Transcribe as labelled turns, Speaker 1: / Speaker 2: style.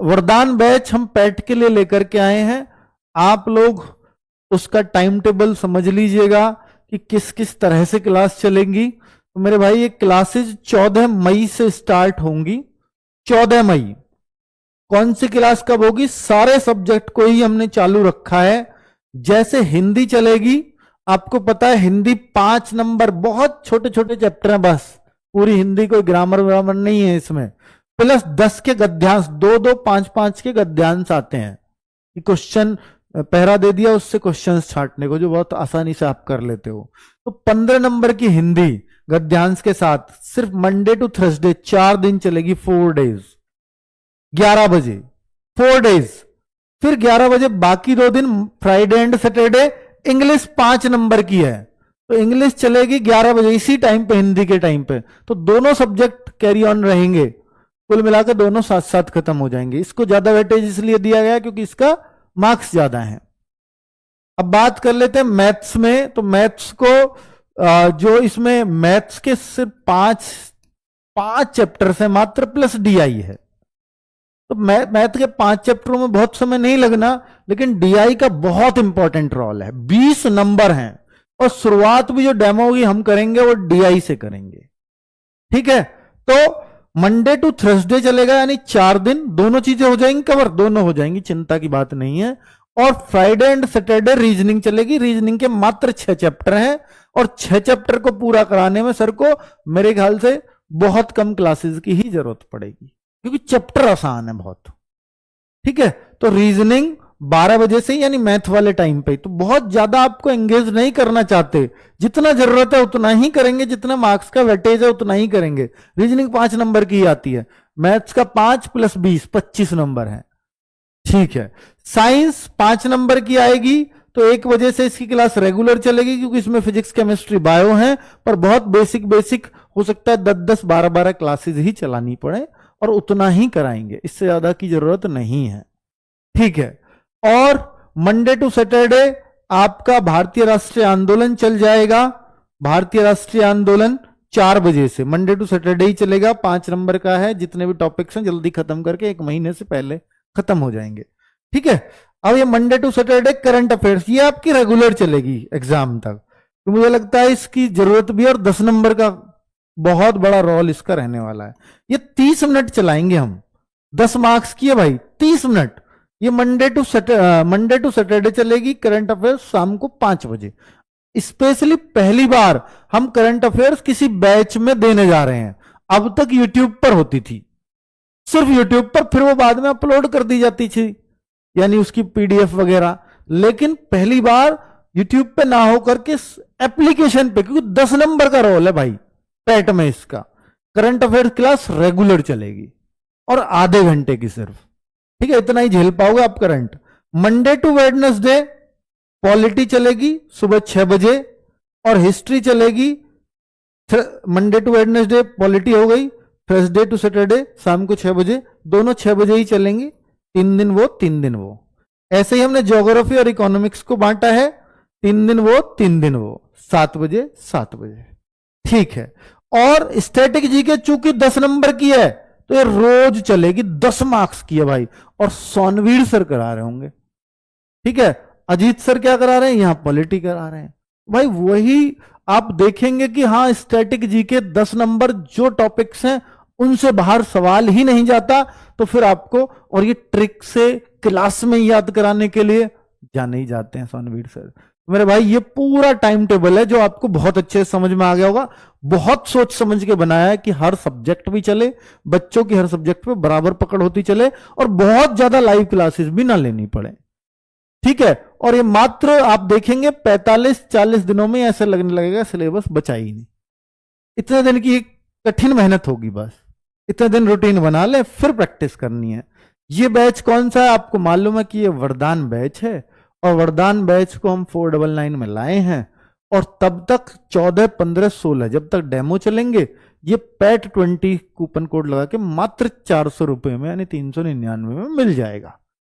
Speaker 1: वरदान बैच हम पैट के लिए लेकर के आए हैं। आप लोग उसका टाइम टेबल समझ लीजिएगा कि किस किस तरह से क्लास चलेंगी। तो मेरे भाई ये क्लासेज 14 मई से स्टार्ट होंगी। 14 मई कौन सी क्लास कब होगी? सारे सब्जेक्ट को ही हमने चालू रखा है। जैसे हिंदी चलेगी, आपको पता है हिंदी 5 नंबर, बहुत छोटे छोटे चैप्टर हैं, बस पूरी हिंदी कोई ग्रामर व्रामर नहीं है इसमें। प्लस 10 के गद्यांश, 2-2, 5-5 के गद्यांश आते हैं। क्वेश्चन पहरा दे दिया, उससे क्वेश्चन छांटने को, जो बहुत आसानी से आप कर लेते हो। तो 15 नंबर की हिंदी गद्यांश के साथ सिर्फ मंडे टू थर्सडे 4 दिन चलेगी, 4 डेज, 11 बजे 4 डेज। फिर 11 बजे बाकी 2 दिन Friday and Saturday English 5 number की है, तो इंग्लिश चलेगी 11 बजे इसी टाइम पे, हिंदी के टाइम पे। तो दोनों सब्जेक्ट कैरी ऑन रहेंगे, कुल मिलाकर दोनों साथ साथ खत्म हो जाएंगे। इसको ज्यादा वेटेज इसलिए दिया गया क्योंकि इसका मार्क्स ज्यादा हैं। अब बात कर लेते हैं मैथ्स में। तो मैथ्स को जो इसमें मैथ्स के सिर्फ 5 चैप्टर्स हैं मात्र, प्लस डीआई है। तो मैथ के 5 चैप्टरों में बहुत समय नहीं लगना, लेकिन डीआई का बहुत इंपॉर्टेंट रोल है। 20 नंबर हैं और शुरुआत भी जो डेमो होगी हम करेंगे वो डीआई से करेंगे, ठीक है। तो मंडे टू थर्सडे चलेगा, यानी 4 दिन, दोनों चीजें हो जाएंगी कवर, दोनों हो जाएंगी, चिंता की बात नहीं है। और फ्राइडे एंड सैटरडे रीजनिंग चलेगी। रीजनिंग के मात्र 6 चैप्टर हैं और 6 चैप्टर को पूरा कराने में सर को मेरे ख्याल से बहुत कम क्लासेस की ही जरूरत पड़ेगी, क्योंकि चैप्टर आसान है बहुत, ठीक है। तो रीजनिंग 12 बजे से, यानी मैथ वाले टाइम पे। तो बहुत ज्यादा आपको एंगेज नहीं करना चाहते, जितना जरूरत है उतना ही करेंगे, जितना मार्क्स का वेटेज है उतना ही करेंगे। रीजनिंग 5 नंबर की आती है, मैथ्स का 5 + 20 25 नंबर है, ठीक है। साइंस 5 नंबर की आएगी, तो 1 बजे से इसकी क्लास रेगुलर चलेगी, क्योंकि इसमें फिजिक्स केमिस्ट्री बायो है, पर बहुत बेसिक हो सकता है 10-10 12-12 क्लासेस ही चलानी पड़े, और उतना ही कराएंगे, इससे ज्यादा की जरूरत नहीं है, ठीक है। और मंडे टू सैटरडे आपका भारतीय राष्ट्रीय आंदोलन चल जाएगा। भारतीय राष्ट्रीय आंदोलन 4 बजे से मंडे टू सैटरडे ही चलेगा। 5 नंबर का है, जितने भी टॉपिक्स हैं जल्दी खत्म करके 1 महीने से पहले खत्म हो जाएंगे, ठीक है। अब ये Monday to Saturday current affairs, ये आपकी रेगुलर चलेगी एग्जाम तक। तो मुझे लगता है इसकी जरूरत भी है, और 10 नंबर का बहुत बड़ा रोल इसका रहने वाला है। ये 30 मिनट चलाएंगे हम, 10 मार्क्स की है भाई, 30 मिनट। ये मंडे टू सैटरडे चलेगी करंट अफेयर्स शाम को 5 बजे। स्पेशली पहली बार हम करंट अफेयर्स किसी बैच में देने जा रहे हैं। अब तक यूट्यूब पर होती थी, सिर्फ यूट्यूब पर, फिर वो बाद में अपलोड कर दी जाती थी, यानी उसकी पीडीएफ वगैरह। लेकिन पहली बार यूट्यूब पे ना होकर के एप्लीकेशन पे, क्योंकि 10 नंबर का रोल है भाई पैट में इसका। करंट अफेयर्स क्लास रेगुलर चलेगी और आधे घंटे की सिर्फ, ठीक है। इतना ही झेल पाओगे आप current. Monday to Wednesday polity चलेगी सुबह 6 बजे, और हिस्ट्री चलेगी। मंडे टू वेडनेसडे पॉलिटी हो गई, थर्सडे टू सैटरडे शाम को 6 बजे, दोनों 6 बजे ही चलेंगी। 3 दिन वो 3 दिन वो। ऐसे ही हमने ज्योग्राफी और इकोनॉमिक्स को बांटा है, 3 दिन वो 3 दिन वो, 7 बजे 7 बजे, ठीक है। और स्टैटिक जीके चूंकि 10 नंबर की है, तो ये रोज चलेगी, 10 मार्क्स की है भाई। और सोनवीर सर करा रहे होंगे, ठीक है। अजीत सर क्या करा रहे हैं? यहां पॉलिटी करा रहे हैं भाई। वही आप देखेंगे कि हाँ, स्टैटिक जीके 10 नंबर जो टॉपिक्स हैं उनसे बाहर सवाल ही नहीं जाता। तो फिर आपको, और ये ट्रिक से क्लास में याद कराने के लिए जाने ही जाते हैं सोनवीर सर। मेरे भाई ये पूरा टाइम टेबल है जो आपको बहुत अच्छे से समझ में आ गया होगा। बहुत सोच समझ के बनाया है कि हर सब्जेक्ट भी चले, बच्चों की हर सब्जेक्ट पे बराबर पकड़ होती चले, और बहुत ज्यादा लाइव क्लासेस भी ना लेनी पड़े, ठीक है। और ये मात्र आप देखेंगे 45-40 दिनों में ऐसा लगने लगेगा सिलेबस बचा ही नहीं। इतने दिन की कठिन मेहनत होगी, बस इतने दिन रूटीन बना ले, फिर प्रैक्टिस करनी है। ये बैच कौन सा है आपको मालूम है कि ये वरदान बैच है, और वरदान बैच को हम 499 में लाए हैं। और तब तक 14, 15, 16 जब तक डेमो चलेंगे, ये पैट 20 कूपन कोड लगा के मात्र 400 रुपए में, यानी 399 में मिल जाएगा।